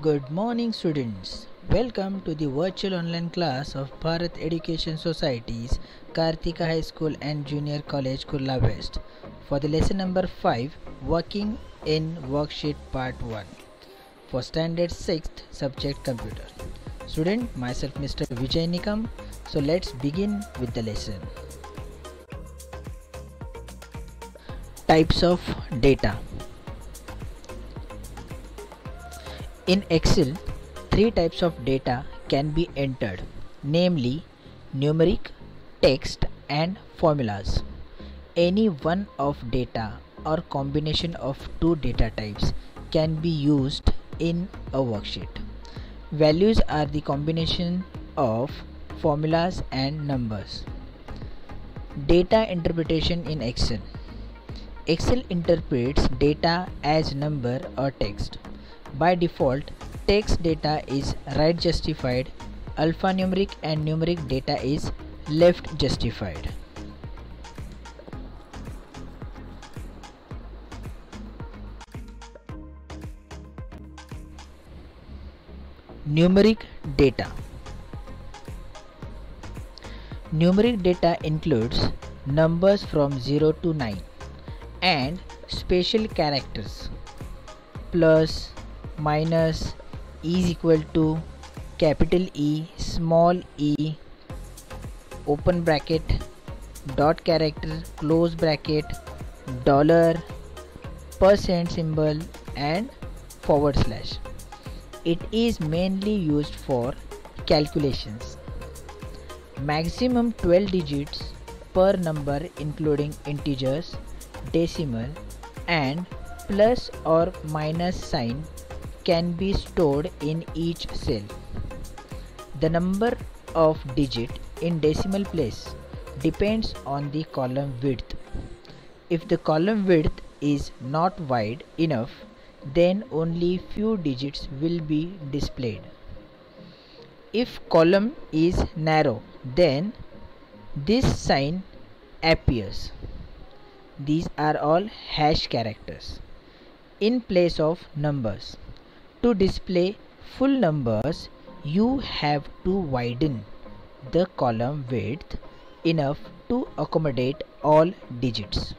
Good morning, students. Welcome to the virtual online class of Bharat Education Society's Kartika High School and Junior College, Kurla West for the lesson number 5, Working in Worksheet Part 1 for Standard 6th Subject Computer. Student, myself Mr. Vijay Nikam. So let's begin with the lesson. Types of data. In Excel, three types of data can be entered, namely numeric, text and formulas. Any one of data or combination of two data types can be used in a worksheet. Values are the combination of formulas and numbers. Data interpretation in Excel. Excel interprets data as number or text. By default, text data is right justified, alphanumeric and numeric data is left justified. Numeric data. Numeric data includes numbers from 0 to 9 and special characters plus, minus, is equal to, capital E, small e, open bracket, dot character, close bracket, dollar, percent symbol and forward slash. It is mainly used for calculations. Maximum 12 digits per number including integers, decimal and plus or minus sign can be stored in each cell. The number of digit in decimal place depends on the column width. If the column width is not wide enough, then only few digits will be displayed. If column is narrow, then this sign appears. These are all hash characters in place of numbers. To display full numbers, you have to widen the column width enough to accommodate all digits.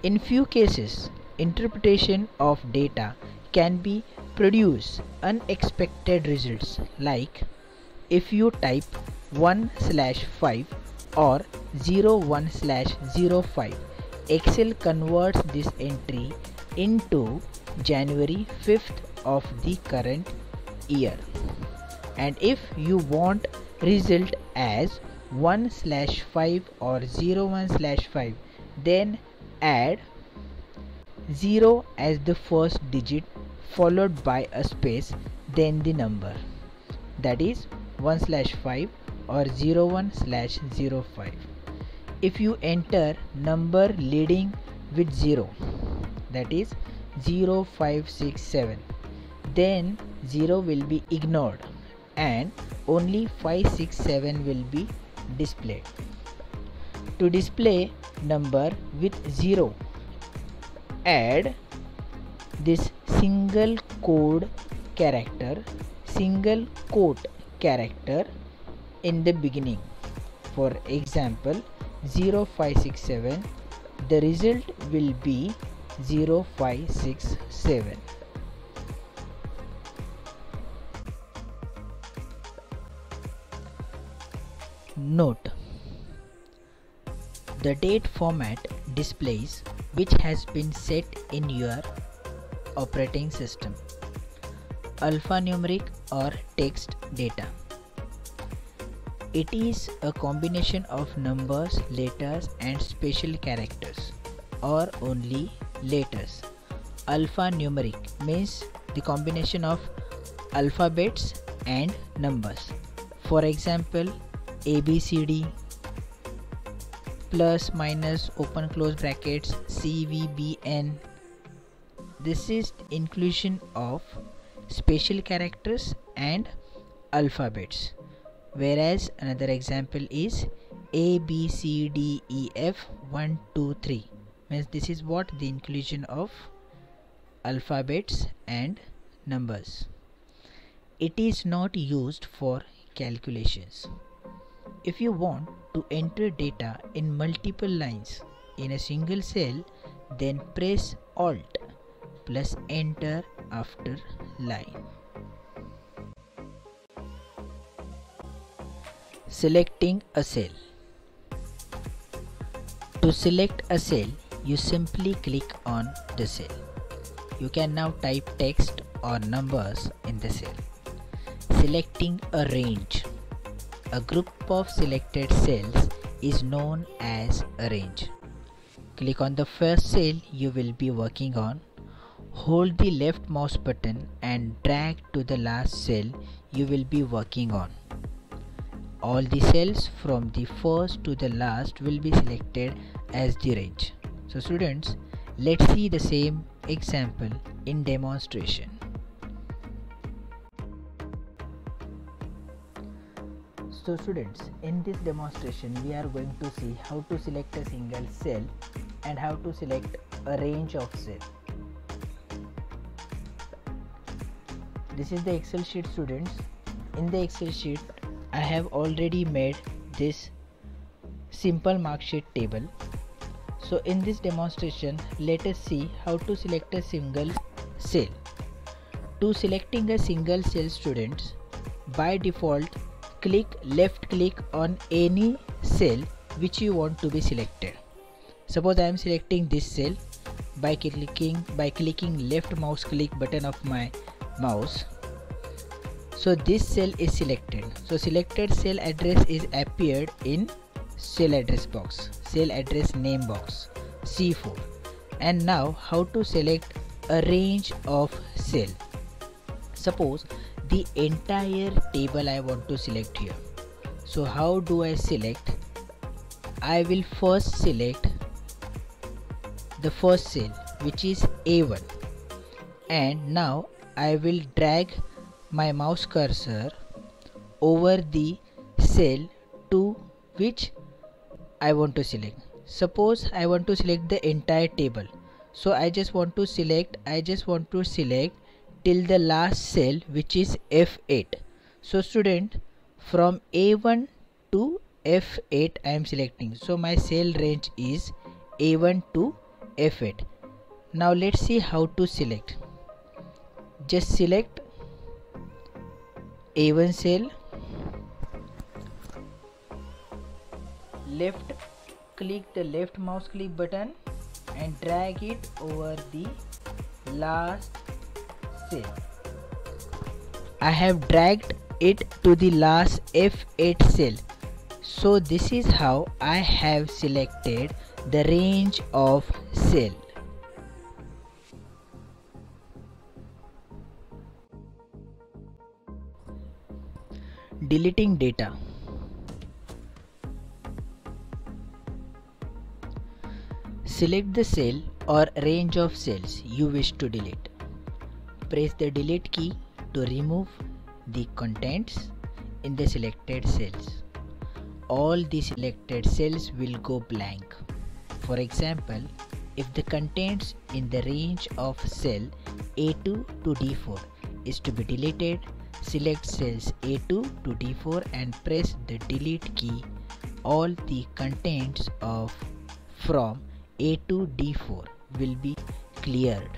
In few cases, interpretation of data can be produce unexpected results, like if you type 1/5 or 01/05, Excel converts this entry into January 5th of the current year. And if you want result as 1/5 or 01/5, then add 0 as the first digit followed by a space, then the number, that is 1/5 or 01/05. If you enter number leading with 0, that is 0567, then 0 will be ignored and only 567 will be displayed. To display number with 0, add this single quote character in the beginning. For example, 0567, the result will be 0567. Note: the date format displays which has been set in your operating system. Alphanumeric or text data. It is a combination of numbers, letters and special characters, or only letters. Alphanumeric means the combination of alphabets and numbers. For example, ABCD, plus, minus, open close brackets, CVBN. This is inclusion of special characters and alphabets. Whereas another example is ABCDEF 1 2 3, means this is what the inclusion of alphabets and numbers. It is not used for calculations. If you want to enter data in multiple lines in a single cell, then press Alt plus Enter after line. Selecting a cell. To select a cell, you simply click on the cell. You can now type text or numbers in the cell. Selecting a range. A group of selected cells is known as a range. Click on the first cell you will be working on. Hold the left mouse button and drag to the last cell you will be working on. All the cells from the first to the last will be selected as the range. So students, let's see the same example in demonstration. So students, in this demonstration we are going to see how to select a single cell and how to select a range of cells. This is the Excel sheet, students. In the Excel sheet I have already made this simple mark sheet table. So in this demonstration, let us see how to select a single cell. To selecting a single cell, students, by default left click on any cell which you want to be selected. Suppose I am selecting this cell by clicking left mouse click button of my mouse. So this cell is selected. So selected cell address is appeared in cell address box, cell address name box C4. And now how to select a range of cell. Suppose the entire table I want to select here. So how do I select? I will first select the first cell, which is A1, and now I will drag my mouse cursor over the cell to which I want to select. Suppose I want to select the entire table, so I just want to select till the last cell, which is F8. So student, from A1 to F8 I am selecting, so my cell range is A1 to F8. Now let's see how to select. Just select A1 cell, left click the left mouse click button and drag it over the last cell. I have dragged it to the last F8 cell. So this is how I have selected the range of cell. Deleting data. Select the cell or range of cells you wish to delete. Press the delete key to remove the contents in the selected cells. All the selected cells will go blank. For example, if the contents in the range of cell A2 to D4 is to be deleted, select cells A2 to D4 and press the delete key. All the contents from A2 D4 will be cleared.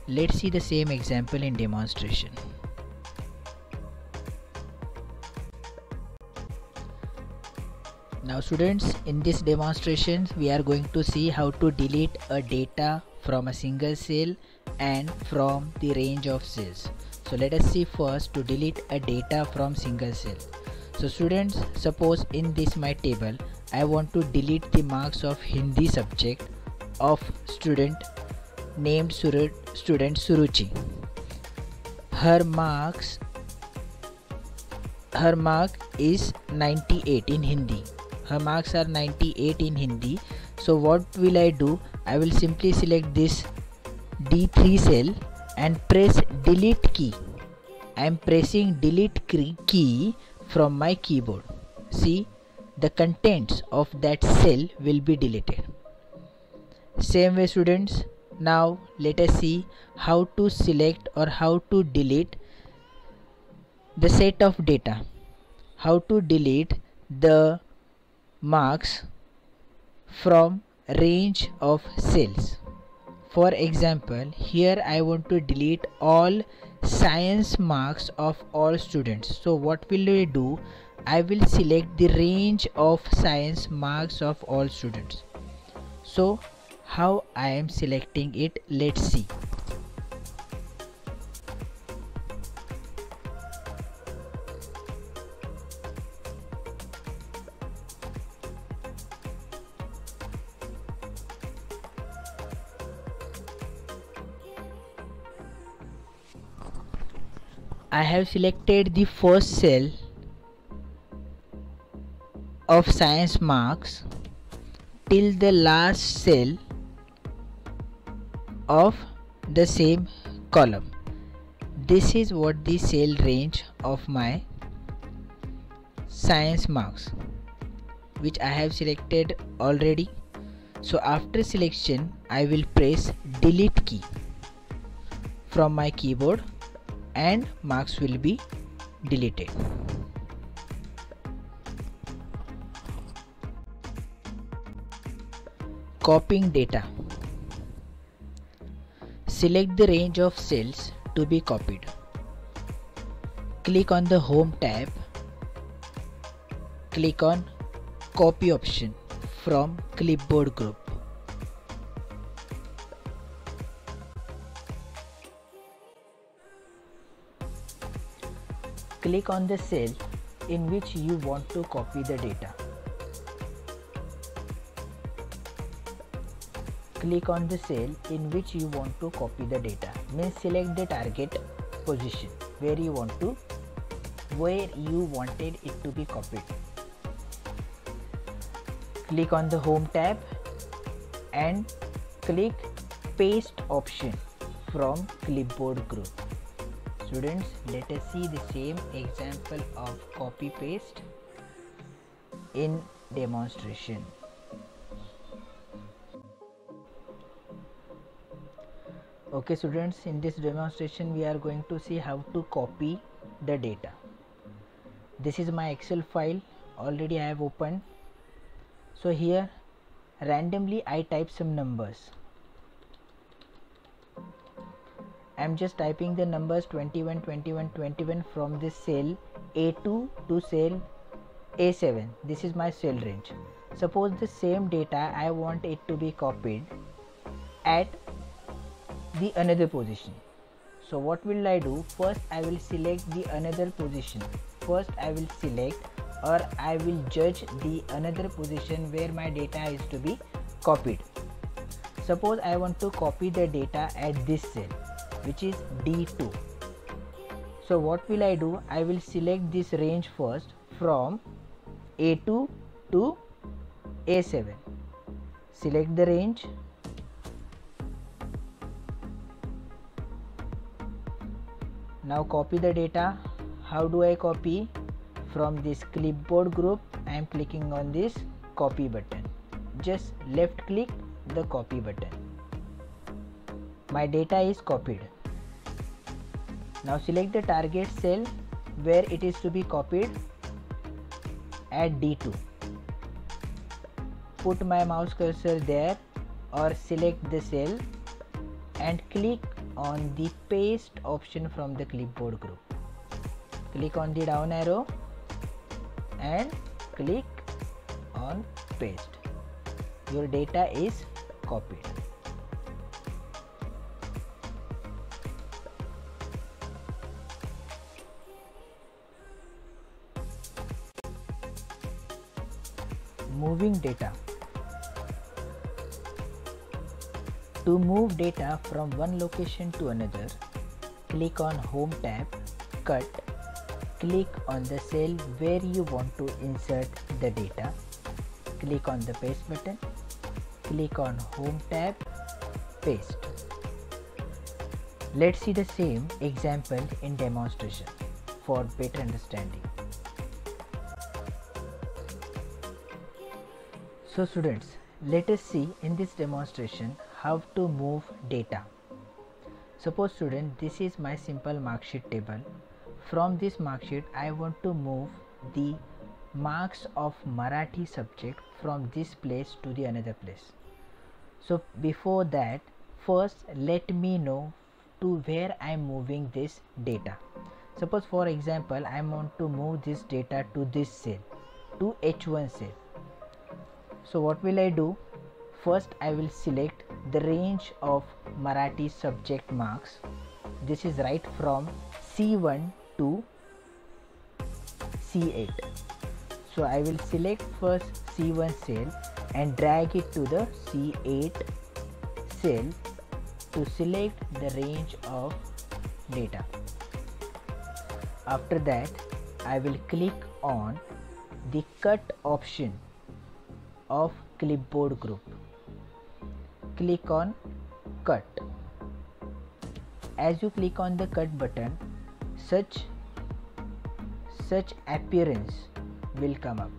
Let's see the same example in demonstration. Now students, in this demonstration we are going to see how to delete a data from a single cell and from the range of cells. So let us see first to delete a data from single cell. So students, suppose in this my table I want to delete the marks of Hindi subject of student named student Suruchi. Her mark is 98 in Hindi. Her marks are 98 in Hindi. So what will I do? I will simply select this D3 cell and press delete key. I am pressing delete key from my keyboard. See, the contents of that cell will be deleted. Same way students, Now let us see how to select or how to delete the set of data, how to delete the marks from range of cells. For example, here I want to delete all science marks of all students. So what will I do? I will select the range of science marks of all students. So how I am selecting it, let's see. I have selected the first cell of science marks till the last cell of the same column. This is what the cell range of my science marks, which I have selected already. So after selection, I will press delete key from my keyboard and marks will be deleted. Copying data. Select the range of cells to be copied. Click on the Home tab. Click on Copy option from Clipboard group. Click on the cell in which you want to copy the data. Click on the cell in which you want to copy the data. Means select the target position where you wanted it to be copied. Click on the Home tab and click Paste option from Clipboard group. Students, let us see the same example of copy paste in demonstration. Okay students, in this demonstration we are going to see how to copy the data. This is my Excel file, already I have opened. So here randomly I type some numbers. I am just typing the numbers 21, 21, 21 from this cell A2 to cell A7. This is my cell range. Suppose the same data I want it to be copied at the another position. So what will I do? First I will select the another position. First I will select or I will judge the another position where my data is to be copied. Suppose I want to copy the data at this cell, which is D2. So what will I do? I will select this range first from A2 to A7. Select the range. Now copy the data. How do I copy? From this Clipboard group, I am clicking on this copy button. Just left click the copy button. My data is copied. Now select the target cell where it is to be copied at D2. Put my mouse cursor there or select the cell and click on the paste option from the Clipboard group. Click on the down arrow and click on paste. Your data is copied. Moving data. To move data from one location to another, click on Home tab, Cut, click on the cell where you want to insert the data, click on the Paste button, click on Home tab, Paste. Let's see the same example in demonstration for better understanding. So students, let us see in this demonstration how to move data. Suppose student, this is my simple mark sheet table. From this mark sheet I want to move the marks of Marathi subject from this place to the another place. So before that, first let me know to where I am moving this data. Suppose for example I want to move this data to this cell, to H1 cell. So what will I do? First I will select the range of Marathi subject marks. This is right from C1 to C8. So I will select first C1 cell and drag it to the C8 cell to select the range of data. After that I will click on the cut option of clipboard group. Click on cut. As you click on the cut button, such appearance will come up.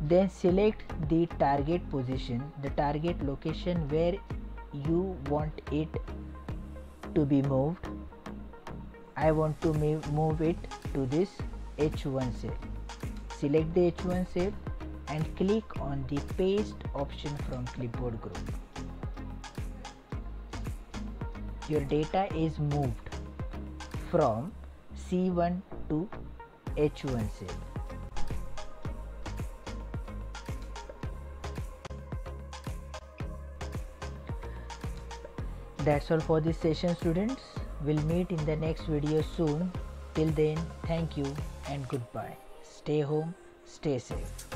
Then select the target position, the target location where you want it to be moved. I want to move it to this H1 cell. Select the H1 cell and click on the paste option from clipboard group. Your data is moved from C1 to H1 cell. That's all for this session, students. We'll meet in the next video soon. Till then, thank you and goodbye. Stay home, stay safe.